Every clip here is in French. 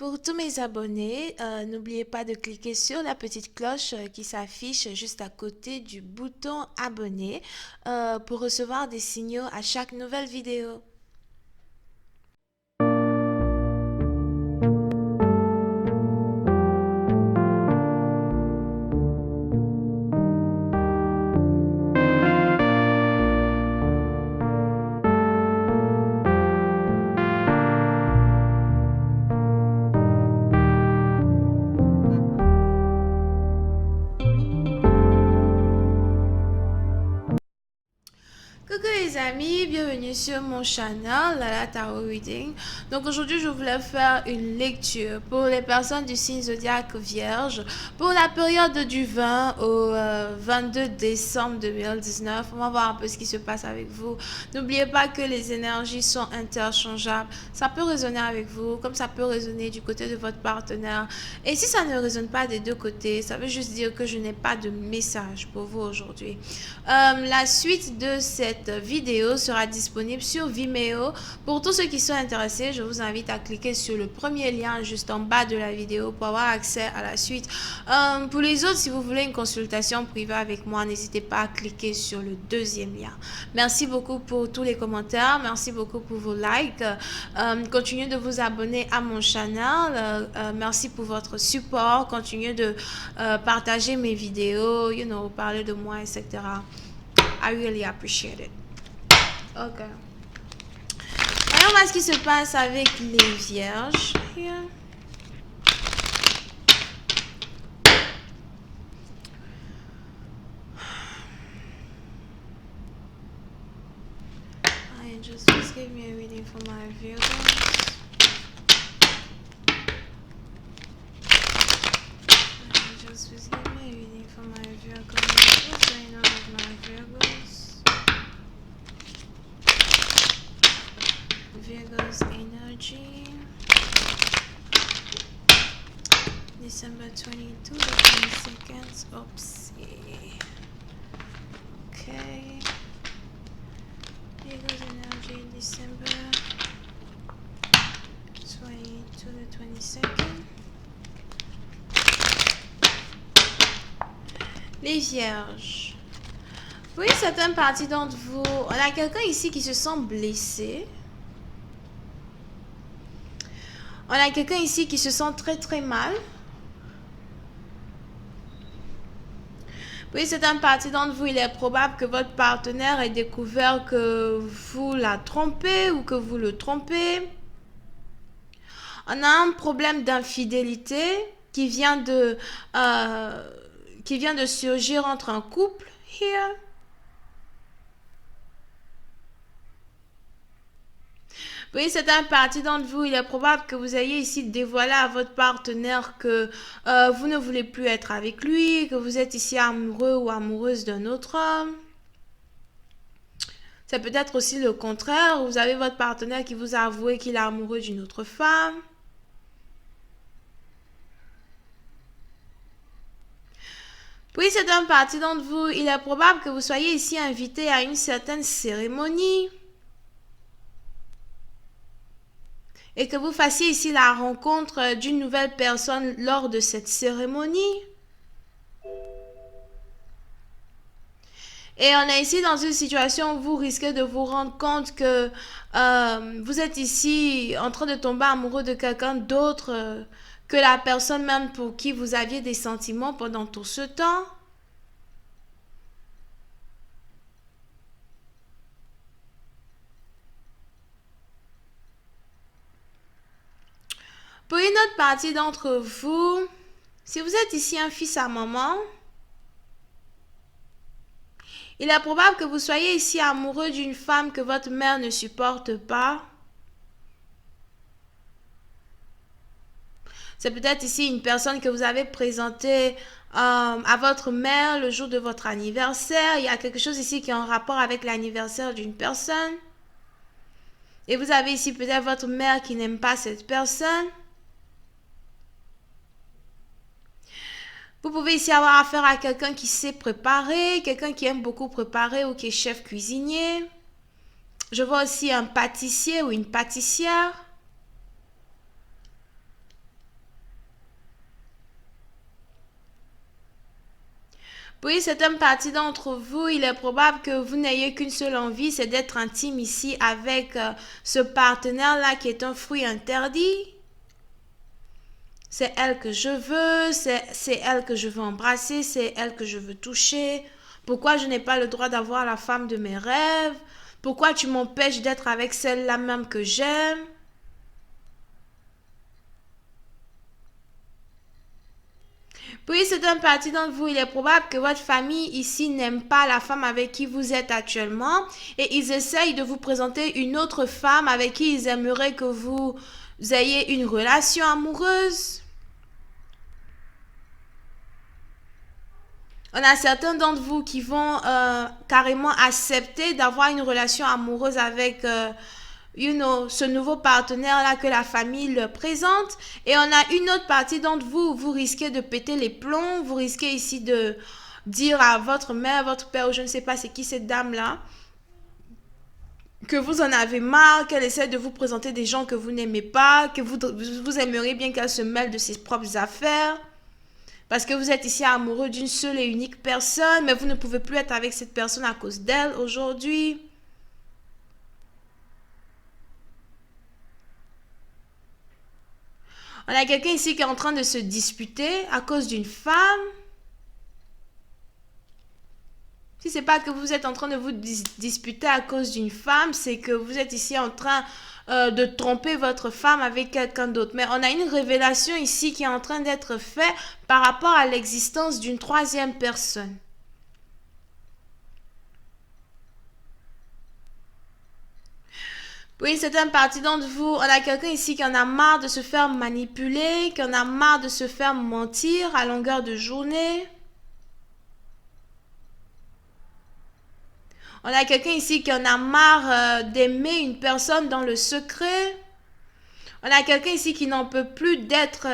Pour tous mes abonnés, n'oubliez pas de cliquer sur la petite cloche qui s'affiche juste à côté du bouton abonner pour recevoir des signaux à chaque nouvelle vidéo. Coucou les amis, bienvenue sur mon channel Lala Tarot Reading. Donc aujourd'hui je voulais faire une lecture pour les personnes du signe zodiaque Vierge pour la période du 20 au 22 décembre 2019. On va voir un peu ce qui se passe avec vous. N'oubliez pas que les énergies sont interchangeables. Ça peut résonner avec vous comme ça peut résonner du côté de votre partenaire. Et si ça ne résonne pas des deux côtés, ça veut juste dire que je n'ai pas de message pour vous aujourd'hui. La suite de cette vidéo sera disponible sur Vimeo. Pour tous ceux qui sont intéressés, je vous invite à cliquer sur le premier lien juste en bas de la vidéo pour avoir accès à la suite. Pour les autres, si vous voulez une consultation privée avec moi, n'hésitez pas à cliquer sur le deuxième lien. Merci beaucoup pour tous les commentaires. Merci beaucoup pour vos likes. Continuez de vous abonner à mon channel. Merci pour votre support. Continuez de partager mes vidéos, parler de moi, etc. I really appreciate it. Ok. Voyons voir ce qui se passe avec les vierges. Here. Angels, please give me a reading for my Virgos. Angels, please give me a reading for my Virgos. What's going on with my Virgos? Virgo's energy. December 22 to 22nd. Oops. Okay. Virgo's energy December 22 to 22nd. Les vierges. Oui, certaines parties d'entre vous, on a quelqu'un ici qui se sent blessé. On a quelqu'un ici qui se sent très très mal. Oui, certaines parties d'entre vous, il est probable que votre partenaire ait découvert que vous la trompez ou que vous le trompez. On a un problème d'infidélité qui vient de surgir entre un couple. Here. Oui, certaines parties d'entre vous, il est probable que vous ayez ici dévoilé à votre partenaire que vous ne voulez plus être avec lui, que vous êtes ici amoureux ou amoureuse d'un autre homme. C'est peut-être aussi le contraire. Vous avez votre partenaire qui vous a avoué qu'il est amoureux d'une autre femme. Puis, certaines parties d'entre vous, il est probable que vous soyez ici invité à une certaine cérémonie. Et que vous fassiez ici la rencontre d'une nouvelle personne lors de cette cérémonie. Et on est ici dans une situation où vous risquez de vous rendre compte que vous êtes ici en train de tomber amoureux de quelqu'un d'autre que la personne même pour qui vous aviez des sentiments pendant tout ce temps. Pour une autre partie d'entre vous, si vous êtes ici un fils à maman, il est probable que vous soyez ici amoureux d'une femme que votre mère ne supporte pas. C'est peut-être ici une personne que vous avez présentée à votre mère le jour de votre anniversaire. Il y a quelque chose ici qui est en rapport avec l'anniversaire d'une personne. Et vous avez ici peut-être votre mère qui n'aime pas cette personne. Vous pouvez ici avoir affaire à quelqu'un qui sait préparer, quelqu'un qui aime beaucoup préparer ou qui est chef cuisinier. Je vois aussi un pâtissier ou une pâtissière. Oui, certaines parties d'entre vous, il est probable que vous n'ayez qu'une seule envie, c'est d'être intime ici avec ce partenaire-là qui est un fruit interdit. C'est elle que je veux, c'est elle que je veux embrasser, c'est elle que je veux toucher. Pourquoi je n'ai pas le droit d'avoir la femme de mes rêves? Pourquoi tu m'empêches d'être avec celle-là même que j'aime? Puis c'est un parti d'entre vous, il est probable que votre famille ici n'aime pas la femme avec qui vous êtes actuellement et ils essayent de vous présenter une autre femme avec qui ils aimeraient que vous ayez une relation amoureuse. On a certains d'entre vous qui vont carrément accepter d'avoir une relation amoureuse avec ce nouveau partenaire-là que la famille leur présente. Et on a une autre partie d'entre vous, vous risquez de péter les plombs, vous risquez ici de dire à votre mère, votre père, ou je ne sais pas c'est qui cette dame-là, que vous en avez marre, qu'elle essaie de vous présenter des gens que vous n'aimez pas, que vous aimeriez bien qu'elle se mêle de ses propres affaires. Parce que vous êtes ici amoureux d'une seule et unique personne, mais vous ne pouvez plus être avec cette personne à cause d'elle aujourd'hui. On a quelqu'un ici qui est en train de se disputer à cause d'une femme. Si ce n'est pas que vous êtes en train de vous disputer à cause d'une femme, c'est que vous êtes ici en train de tromper votre femme avec quelqu'un d'autre. Mais on a une révélation ici qui est en train d'être faite par rapport à l'existence d'une troisième personne. Oui, c'est une partie d'entre vous. On a quelqu'un ici qui en a marre de se faire manipuler, qui en a marre de se faire mentir à longueur de journée. On a quelqu'un ici qui en a marre d'aimer une personne dans le secret. On a quelqu'un ici qui n'en peut plus d'être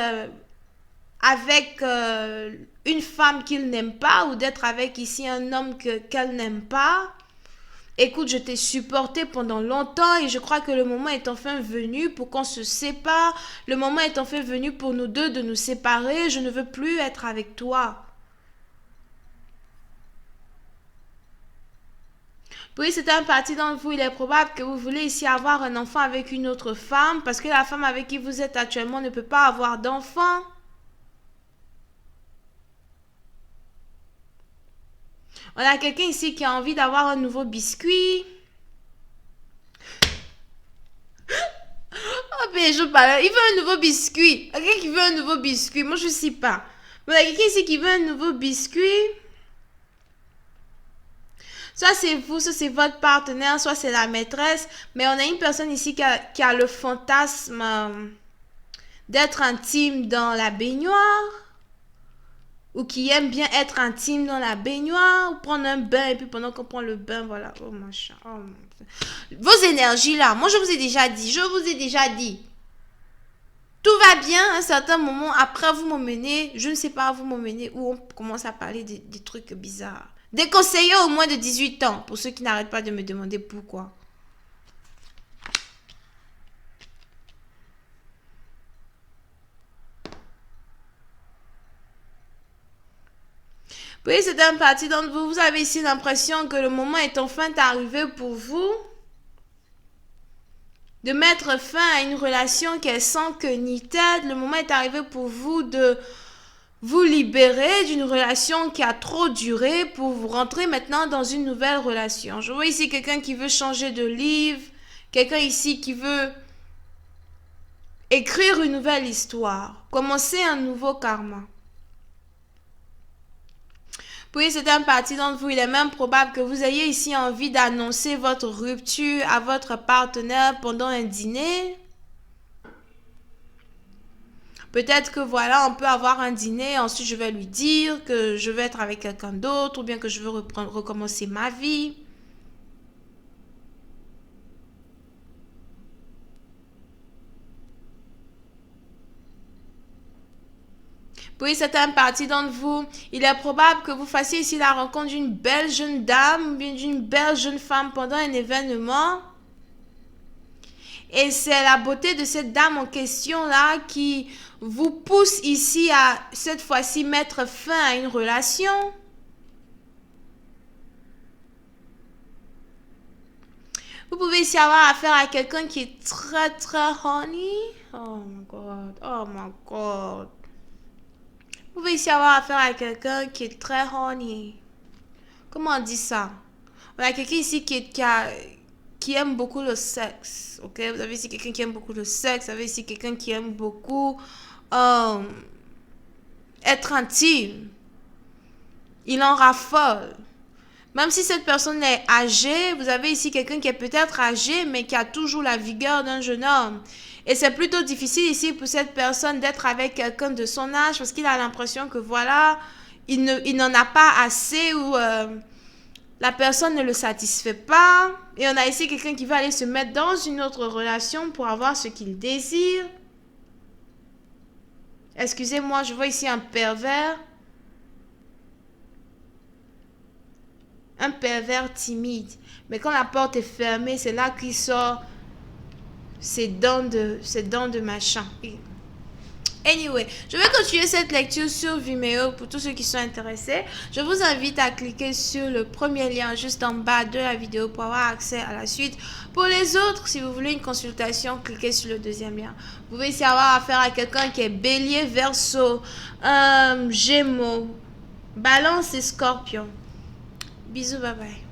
avec une femme qu'il n'aime pas ou d'être avec ici un homme qu'elle n'aime pas. Écoute, je t'ai supporté pendant longtemps et je crois que le moment est enfin venu pour qu'on se sépare. Le moment est enfin venu pour nous deux de nous séparer. Je ne veux plus être avec toi. Oui, c'est un parti d'entre vous. Il est probable que vous voulez ici avoir un enfant avec une autre femme parce que la femme avec qui vous êtes actuellement ne peut pas avoir d'enfant. On a quelqu'un ici qui a envie d'avoir un nouveau biscuit. Oh, mais je parle. Il veut un nouveau biscuit. Quelqu'un qui veut un nouveau biscuit. Moi, je ne sais pas. Mais il y a quelqu'un ici qui veut un nouveau biscuit. Soit c'est vous, soit c'est votre partenaire, soit c'est la maîtresse. Mais on a une personne ici qui a le fantasme d'être intime dans la baignoire. Ou qui aime bien être intime dans la baignoire. Ou prendre un bain et puis pendant qu'on prend le bain, voilà. Oh machin. Oh, vos énergies là. Moi je vous ai déjà dit. Tout va bien à un certain moment. Après vous m'emmenez. Je ne sais pas vous m'emmenez. Où on commence à parler des trucs bizarres. Déconseillé au moins de 18 ans. Pour ceux qui n'arrêtent pas de me demander pourquoi. Oui, c'est un parti d'entre vous. Vous avez ici l'impression que le moment est enfin arrivé pour vous de mettre fin à une relation qui est sans queue ni tête. Le moment est arrivé pour vous de vous libérer d'une relation qui a trop duré pour vous rentrer maintenant dans une nouvelle relation. Je vois ici quelqu'un qui veut changer de livre, quelqu'un ici qui veut écrire une nouvelle histoire, commencer un nouveau karma. Puis c'est un parti d'entre vous, il est même probable que vous ayez ici envie d'annoncer votre rupture à votre partenaire pendant un dîner. Peut-être que voilà, on peut avoir un dîner, ensuite je vais lui dire que je vais être avec quelqu'un d'autre ou bien que je veux recommencer ma vie. Puis c'est un parti d'entre vous. Il est probable que vous fassiez ici la rencontre d'une belle jeune dame ou bien d'une belle jeune femme pendant un événement. Et c'est la beauté de cette dame en question là qui vous pousse ici à cette fois-ci mettre fin à une relation. Vous pouvez ici avoir affaire à quelqu'un qui est très très honey. Oh my god, oh my god. Vous pouvez ici avoir affaire à quelqu'un qui est très honey. Comment on dit ça? On a quelqu'un ici qui aime beaucoup le sexe. Ok? Vous avez ici quelqu'un qui aime beaucoup le sexe. Vous avez ici quelqu'un qui aime beaucoup être intime. Il en raffole. Même si cette personne est âgée, vous avez ici quelqu'un qui est peut-être âgé, mais qui a toujours la vigueur d'un jeune homme. Et c'est plutôt difficile ici pour cette personne d'être avec quelqu'un de son âge parce qu'il a l'impression que voilà, il n'en a pas assez ou la personne ne le satisfait pas. Et on a ici quelqu'un qui va aller se mettre dans une autre relation pour avoir ce qu'il désire. Excusez-moi, je vois ici un pervers. Un pervers timide. Mais quand la porte est fermée, c'est là qu'il sort ses dents de machin. Anyway, je vais continuer cette lecture sur Vimeo pour tous ceux qui sont intéressés. Je vous invite à cliquer sur le premier lien juste en bas de la vidéo pour avoir accès à la suite. Pour les autres, si vous voulez une consultation, cliquez sur le deuxième lien. Vous pouvez ici avoir affaire à quelqu'un qui est Bélier, Verseau, Gémeaux, Balance et Scorpion. Bisous, bye bye.